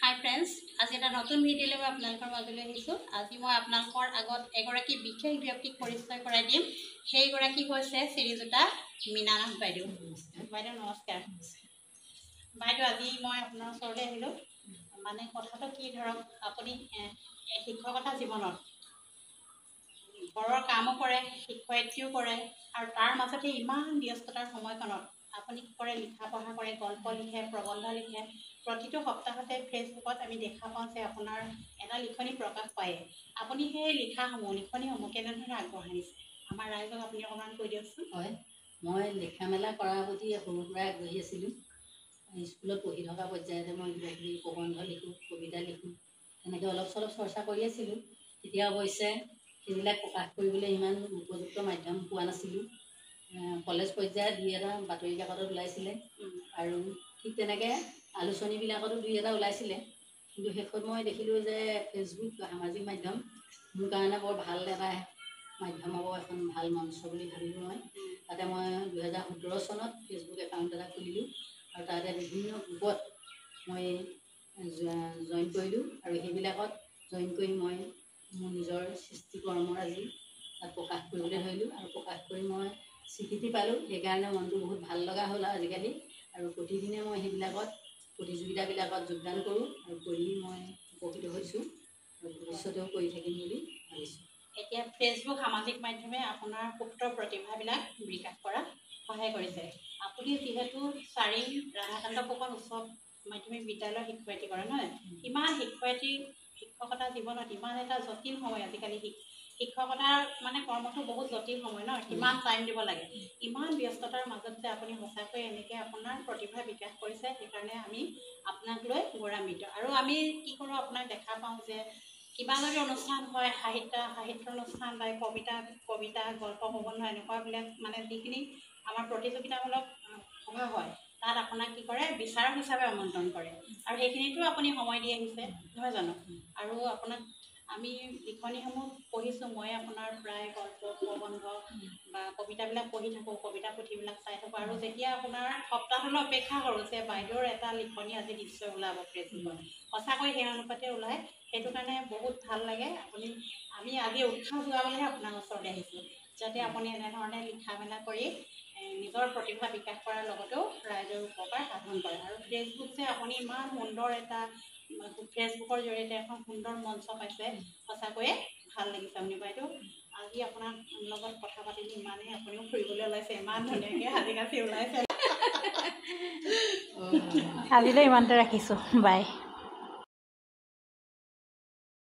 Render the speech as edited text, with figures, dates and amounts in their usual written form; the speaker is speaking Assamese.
হাই ফ্ৰেণ্ডছ, আজি এটা নতুন ভিডিঅ' লৈ আপোনালোকৰ মাজলৈ আহিছোঁ। আজি মই আপোনালোকৰ আগত এগৰাকী বিশেষ ব্যক্তিক পৰিচয় কৰাই দিম। সেইগৰাকী হৈছে শ্ৰীযুতা মীনা নাথ বাইদেউ। বাইদেউ নমস্কাৰ। বাইদেউ, আজি মই আপোনাৰ ওচৰলৈ আহিলোঁ। মানে কথাটো কি, ধৰক আপুনি শিক্ষকতা জীৱনত ঘৰৰ কামো কৰে, শিক্ষয়িত্ৰীও কৰে, আৰু তাৰ মাজতে ইমান ব্যস্ততাৰ সময়খনত আপুনি কি কৰে, লিখা পঢ়া কৰে, গল্প লিখে, প্ৰবন্ধ লিখে। প্ৰতিটো সপ্তাহতে ফেচবুকত আমি দেখা পাওঁ যে আপোনাৰ এটা লিখনি প্ৰকাশ পায়। আপুনি সেই লিখনিসমূহ কেনেধৰণে আগবঢ়াই নিছে, আমাৰ ৰাইজক আপুনি অকণমান কৈ দিয়কচোন। হয়, মই লিখা মেলা কৰাৰ প্ৰতি সৰুৰ পৰাই আগ্ৰহী আছিলোঁ। স্কুলত পঢ়ি থকা পৰ্যায়তে মই কিবা কিবি প্ৰবন্ধ লিখোঁ, কবিতা লিখোঁ, তেনেকৈ অলপ চলপ চৰ্চা কৰি আছিলোঁ। তেতিয়া অৱশ্যে সেইবিলাক প্ৰকাশ কৰিবলৈ ইমান উপযুক্ত মাধ্যম পোৱা নাছিলোঁ। কলেজ পৰ্যায়ত দুই এটা বাতৰি কাকতত ওলাইছিলে, আৰু ঠিক তেনেকৈ আলোচনীবিলাকতো দুই এটা ওলাইছিলে। কিন্তু শেষত মই দেখিলোঁ যে ফেচবুক সামাজিক মাধ্যম মোৰ কাৰণে বৰ ভাল এটা মাধ্যম হ'ব, এখন ভাল মঞ্চ বুলি ভাবিলোঁ মই। তাতে মই 2017 চনত ফেচবুক একাউণ্ট এটা খুলিলোঁ, আৰু তাতে বিভিন্ন গ্ৰুপত মই জইন কৰিলোঁ, আৰু সেইবিলাকত জইন কৰি মই মোৰ নিজৰ সৃষ্টিকৰ্মৰাজি তাত প্ৰকাশ কৰিবলৈ ধৰিলোঁ, আৰু প্ৰকাশ কৰি মই স্বীকৃতি পালোঁ। সেইকাৰণে মনটো বহুত ভাল লগা হ'ল আৰু আজিকালি। আৰু প্ৰতিদিনে মই সেইবিলাকত প্ৰতিযোগিতাবিলাকত যোগদান কৰোঁ, আৰু কৰি মই উপকৃত হৈছোঁ, আৰু ভৱিষ্যতেও কৰি থাকিম বুলি ভাবিছোঁ। এতিয়া ফেচবুক সামাজিক মাধ্যমে আপোনাৰ সুপ্ত প্ৰতিভাবিলাক বিকাশ কৰাত সহায় কৰিছে। আপুনি যিহেতু ৰাধাকান্ত ফুকন উচ্চ মাধ্যমিক বিদ্যালয়ৰ শিক্ষয়িত্ৰী কৰে, নহয়? ইমান শিক্ষকতা জীৱনত ইমান এটা জটিল সময় আজিকালি। শিক্ষকতাৰ মানে কৰ্মটো বহুত জটিল সময় ন, কিমান টাইম দিব লাগে। ইমান ব্যস্ততাৰ মাজত যে আপুনি সঁচাকৈ এনেকৈ আপোনাৰ প্ৰতিভা বিকাশ কৰিছে, সেইকাৰণে আমি আপোনাক লৈ গৌৰৱান্বিত। আৰু আমি কি কৰোঁ, আপোনাক দেখা পাওঁ যে কিবা যদি অনুষ্ঠান হয়, সাহিত্য অনুষ্ঠান বা কবিতা গল্প প্ৰবন্ধ এনেকুৱাবিলাক, মানে যিখিনি আমাৰ প্ৰতিযোগিতামূলক সভা হয়, তাত আপোনাক কি কৰে, বিচাৰক হিচাপে আমন্ত্ৰণ কৰে, আৰু সেইখিনিতো আপুনি সময় দি আহিছে, নহয় জানো? আৰু আপোনাক আমি লিখনিসমূহ পঢ়িছোঁ, মই আপোনাৰ প্ৰায় গল্প প্ৰবন্ধ বা কবিতাবিলাক পঢ়ি থাকোঁ, কবিতা পুথিবিলাক চাই থাকোঁ, আৰু যেতিয়া আপোনাৰ সপ্তাহলৈ অপেক্ষা কৰোঁ যে বাইদেউৰ এটা লিখনি আজি নিশ্চয় ওলাব ফেচবুকত, সঁচাকৈ সেই অনুপাতে ওলায়। সেইটো কাৰণে বহুত ভাল লাগে। আমি আজি উৎসাহ যোগাবলৈহে আপোনাৰ ওচৰলৈ আহিছোঁ, যাতে আপুনি এনেধৰণে লিখা মেলা কৰি নিজৰ প্ৰতিভা বিকাশ কৰাৰ লগতেও ৰাইজৰ উপকাৰ সাধন কৰে। আৰু ফেচবুক যে আপুনি ইমান সুন্দৰ এটা ফেচবুকৰ জৰিয়তে এখন সুন্দৰ মঞ্চ পাইছে, সঁচাকৈয়ে ভাল লাগিছে আপুনি বাইদেউ। আজি আপোনাৰ লগত কথা পাতিলে ইমানেই, আপুনিও ফুৰিবলৈ ওলাইছে, ইমান ধুনীয়াকৈ সাজি কাচি ওলাইছে। আজিলৈ ইমানতে ৰাখিছোঁ, বাই।